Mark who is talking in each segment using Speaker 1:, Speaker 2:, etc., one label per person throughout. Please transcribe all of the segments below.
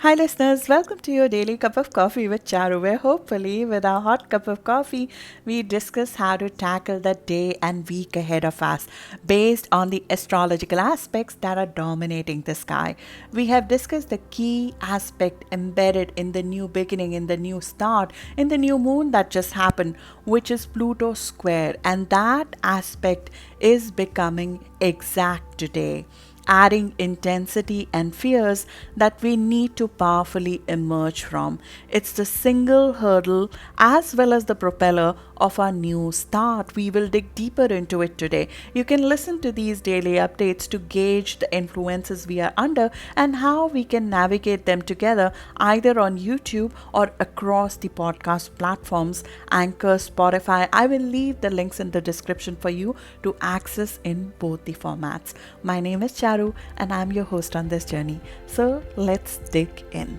Speaker 1: Hi, listeners. Welcome to your daily cup of coffee with Charu, where hopefully, with our hot cup of coffee, we discuss how to tackle the day and week ahead of us based on the astrological aspects that are dominating the sky. We have discussed the key aspect embedded in the new beginning, in the new start, in the new moon that just happened, which is Pluto square, and that aspect is becoming exact today, adding intensity and fears that we need to powerfully emerge from. It's the single hurdle as well as the propeller of our new start. We will dig deeper into it today. You can listen to these daily updates to gauge the influences we are under and how we can navigate them together, either on YouTube or across the podcast platforms Anchor, Spotify. I will leave the links in the description for you to access in both the formats. My name is Charu and I'm your host on this journey. So let's dig in.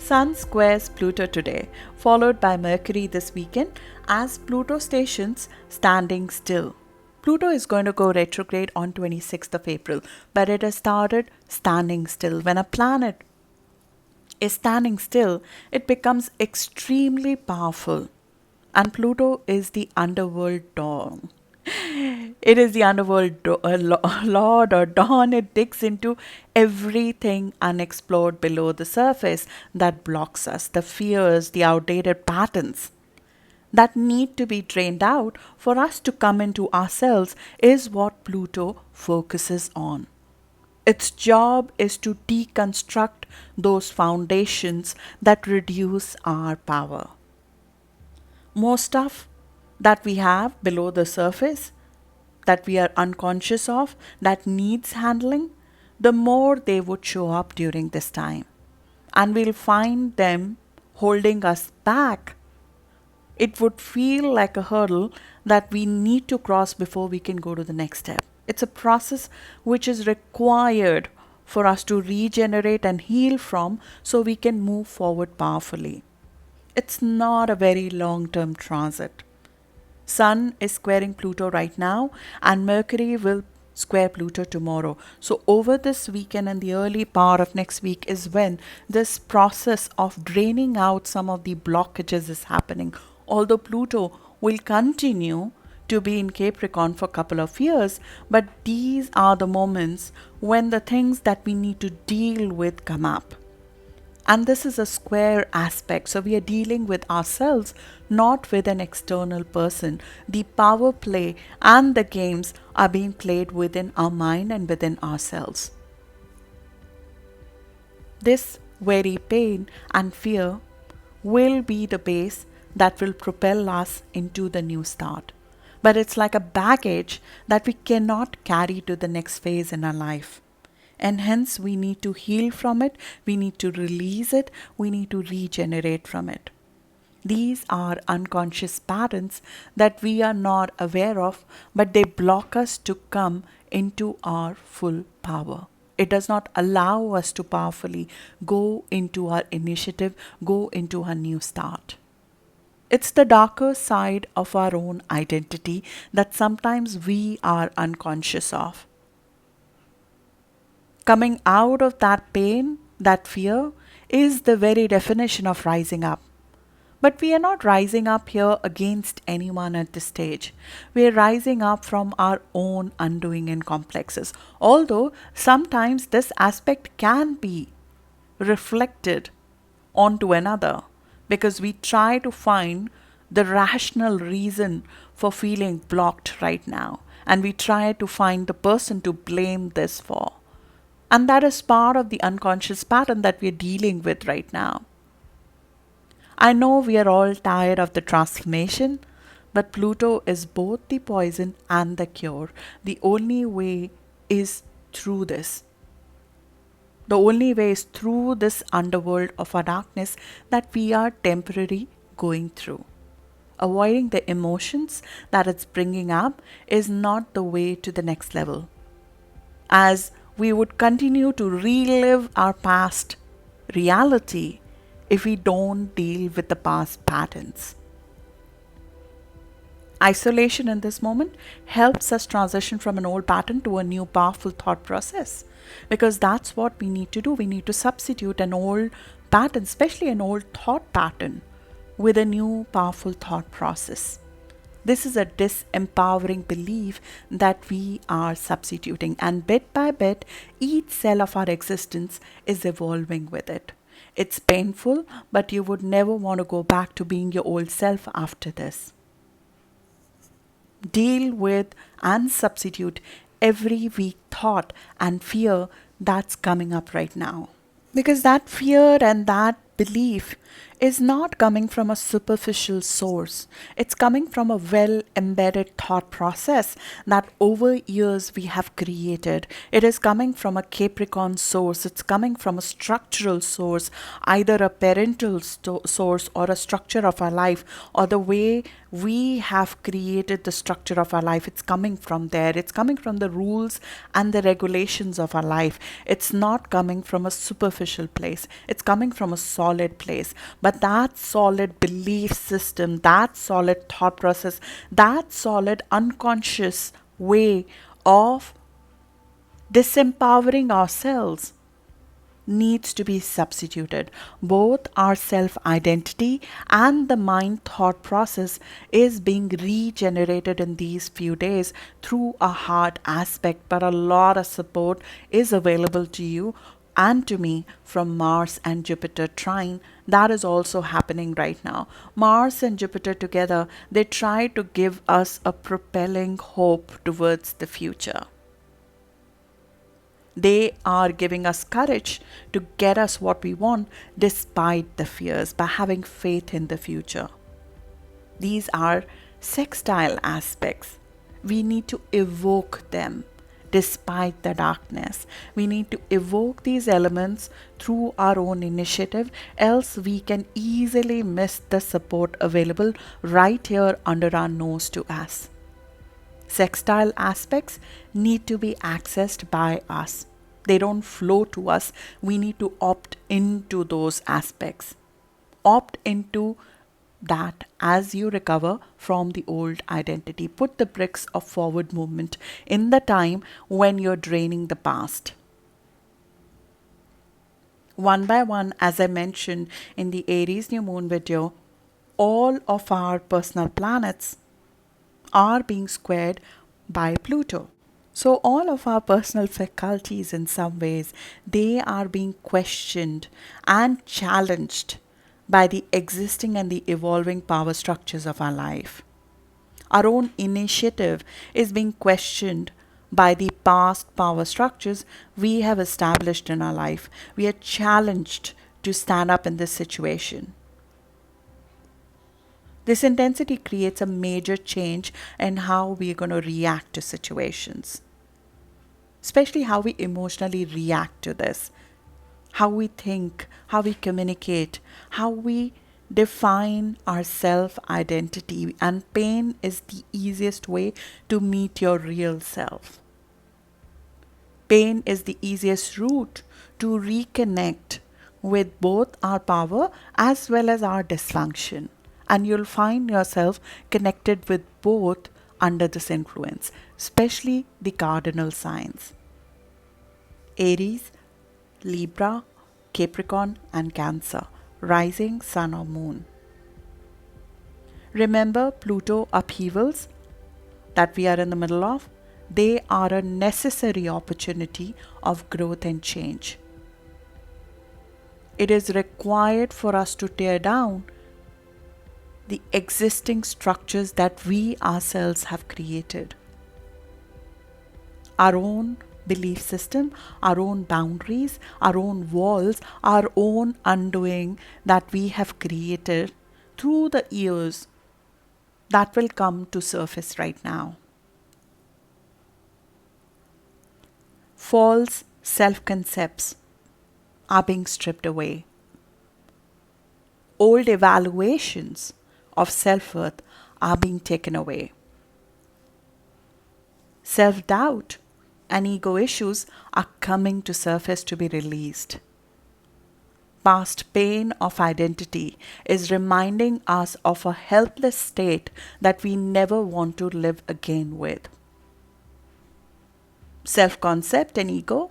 Speaker 1: Sun squares Pluto today, followed by Mercury this weekend as Pluto stations standing still. Pluto is going to go retrograde on 26th of April, but it has started standing still. When a planet is standing still, it becomes extremely powerful. And Pluto is the underworld dawn. It is the underworld lord or dawn. It digs into everything unexplored below the surface that blocks us, the fears, the outdated patterns that need to be drained out for us to come into ourselves is what Pluto focuses on. Its job is to deconstruct those foundations that reduce our power. More stuff that we have below the surface that we are unconscious of that needs handling, the more they would show up during this time. And we'll find them holding us back. It would feel like a hurdle that we need to cross before we can go to the next step. It's a process which is required for us to regenerate and heal from so we can move forward powerfully. It's not a very long term transit. Sun is squaring Pluto right now, and Mercury will square Pluto tomorrow. So, over this weekend and the early part of next week is when this process of draining out some of the blockages is happening. Although Pluto will continue to be in Capricorn for a couple of years, but these are the moments when the things that we need to deal with come up. And this is a square aspect. So we are dealing with ourselves, not with an external person. The power play and the games are being played within our mind and within ourselves. This very pain and fear will be the base that will propel us into the new start. But it's like a baggage that we cannot carry to the next phase in our life. And hence, we need to heal from it, we need to release it, we need to regenerate from it. These are unconscious patterns that we are not aware of, but they block us to come into our full power. It does not allow us to powerfully go into our initiative, go into our new start. It's the darker side of our own identity that sometimes we are unconscious of. Coming out of that pain, that fear, is the very definition of rising up. But we are not rising up here against anyone at this stage. We are rising up from our own undoing and complexes. Although sometimes this aspect can be reflected onto another because we try to find the rational reason for feeling blocked right now. And we try to find the person to blame this for. And that is part of the unconscious pattern that we're dealing with right now. I know we are all tired of the transformation, but Pluto is both the poison and the cure. The only way is through this. The only way is through this underworld of our darkness that we are temporarily going through. Avoiding the emotions that it's bringing up is not the way to the next level. As we would continue to relive our past reality if we don't deal with the past patterns. Isolation in this moment helps us transition from an old pattern to a new powerful thought process, because that's what we need to do. We need to substitute an old pattern, especially an old thought pattern, with a new powerful thought process. This is a disempowering belief that we are substituting, and bit by bit, each cell of our existence is evolving with it. It's painful, but you would never want to go back to being your old self after this. Deal with and substitute every weak thought and fear that's coming up right now. Because that fear and that belief is not coming from a superficial source. It's coming from a well embedded thought process that over years we have created. It is coming from a Capricorn source. It's coming from a structural source, either a parental source or a structure of our life, or the way we have created the structure of our life. It's coming from there. It's coming from the rules and the regulations of our life. It's not coming from a superficial place. It's coming from a solid place. But that solid belief system, that solid thought process, that solid unconscious way of disempowering ourselves needs to be substituted. Both our self identity and the mind thought process is being regenerated in these few days through a hard aspect, but a lot of support is available to you and to me from Mars and Jupiter trine. That is also happening right now. Mars and Jupiter together, they try to give us a propelling hope towards the future. They are giving us courage to get us what we want despite the fears, by having faith in the future. These are sextile aspects. We need to evoke them despite the darkness. We need to evoke these elements through our own initiative, else we can easily miss the support available right here under our nose to us. Sextile aspects need to be accessed by us. They don't flow to us. We need to opt into those aspects. Opt into that as you recover from the old identity. Put the bricks of forward movement in the time when you're draining the past. One by one, as I mentioned in the Aries new moon video, all of our personal planets are being squared by Pluto. So all of our personal faculties in some ways, they are being questioned and challenged by the existing and the evolving power structures of our life. Our own initiative is being questioned by the past power structures we have established in our life. We are challenged to stand up in this situation. This intensity creates a major change in how we are going to react to situations, especially how we emotionally react to this, how we think, how we communicate, how we define our self identity. And pain is the easiest way to meet your real self. Pain is the easiest route to reconnect with both our power as well as our dysfunction. And you'll find yourself connected with both under this influence, especially the cardinal signs: Aries, Libra, Capricorn, and Cancer, rising, sun, or moon. Remember, Pluto upheavals that we are in the middle of, they are a necessary opportunity of growth and change. It is required for us to tear down the existing structures that we ourselves have created. Our own belief system, our own boundaries, our own walls, our own undoing that we have created through the years, that will come to surface right now. False self-concepts are being stripped away. Old evaluations of self-worth are being taken away. Self-doubt and ego issues are coming to surface to be released. past pain of identity is reminding us of a helpless state that we never want to live again with. Self-concept and ego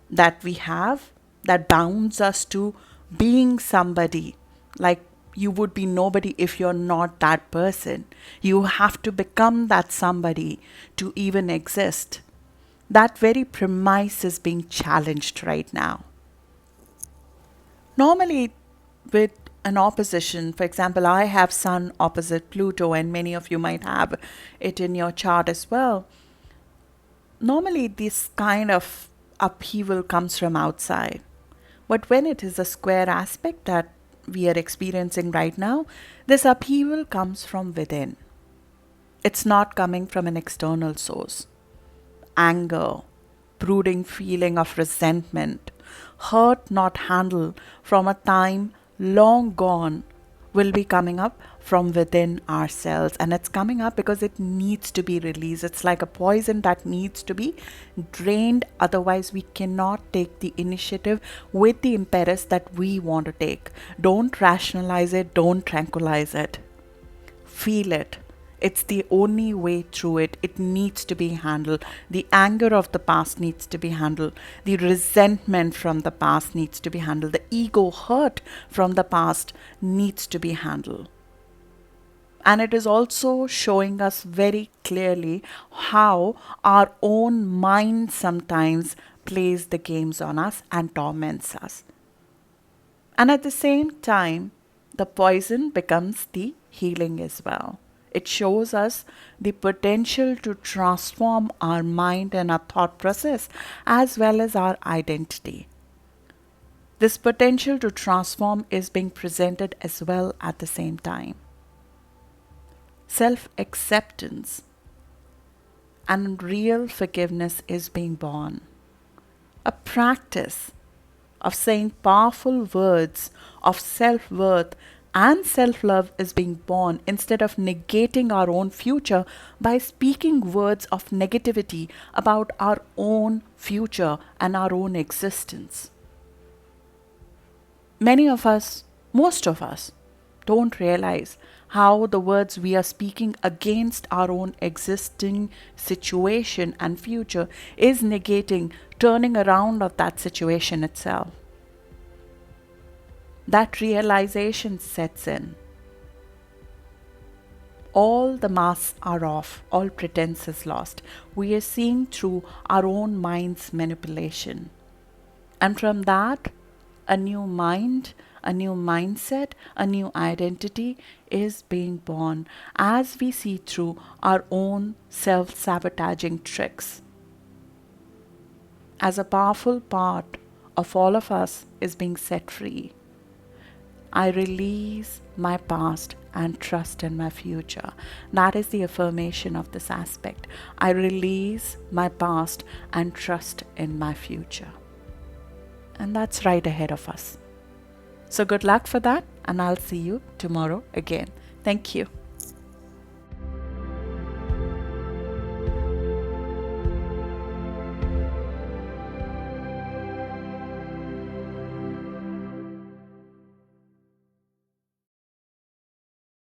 Speaker 1: that we have that bounds us to being somebody. Like, you would be nobody if you're not that person. You have to become that somebody to even exist. That very premise is being challenged right now. Normally, with an opposition, for example, I have Sun opposite Pluto, and many of you might have it in your chart as well. Normally, this kind of upheaval comes from outside. But when it is a square aspect that we are experiencing right now, this upheaval comes from within. It's not coming from an external source. Anger, brooding feeling of resentment, hurt not handled from a time long gone will be coming up from within ourselves, and it's coming up because it needs to be released. It's like a poison that needs to be drained, otherwise we cannot take the initiative with the impetus that we want to take. Don't rationalize it, don't tranquilize it. Feel it. It's the only way through it. It needs to be handled. The anger of the past needs to be handled. The resentment from the past needs to be handled. The ego hurt from the past needs to be handled. And it is also showing us very clearly how our own mind sometimes plays the games on us and torments us. And at the same time, the poison becomes the healing as well. It shows us the potential to transform our mind and our thought process as well as our identity. This potential to transform is being presented as well at the same time. Self-acceptance and real forgiveness is being born. A practice of saying powerful words of self-worth and self-love is being born instead of negating our own future by speaking words of negativity about our own future and our own existence. Many of us, most of us, don't realize how the words we are speaking against our own existing situation and future is negating turning around of that situation itself. That realization sets in. All the masks are off, all pretense is lost. We are seeing through our own mind's manipulation. And from that, a new mind, a new mindset, a new identity is being born as we see through our own self-sabotaging tricks. As a powerful part of all of us is being set free, I release my past and trust in my future. That is the affirmation of this aspect. I release my past and trust in my future. And that's right ahead of us. So good luck for that, and I'll see you tomorrow again. Thank you.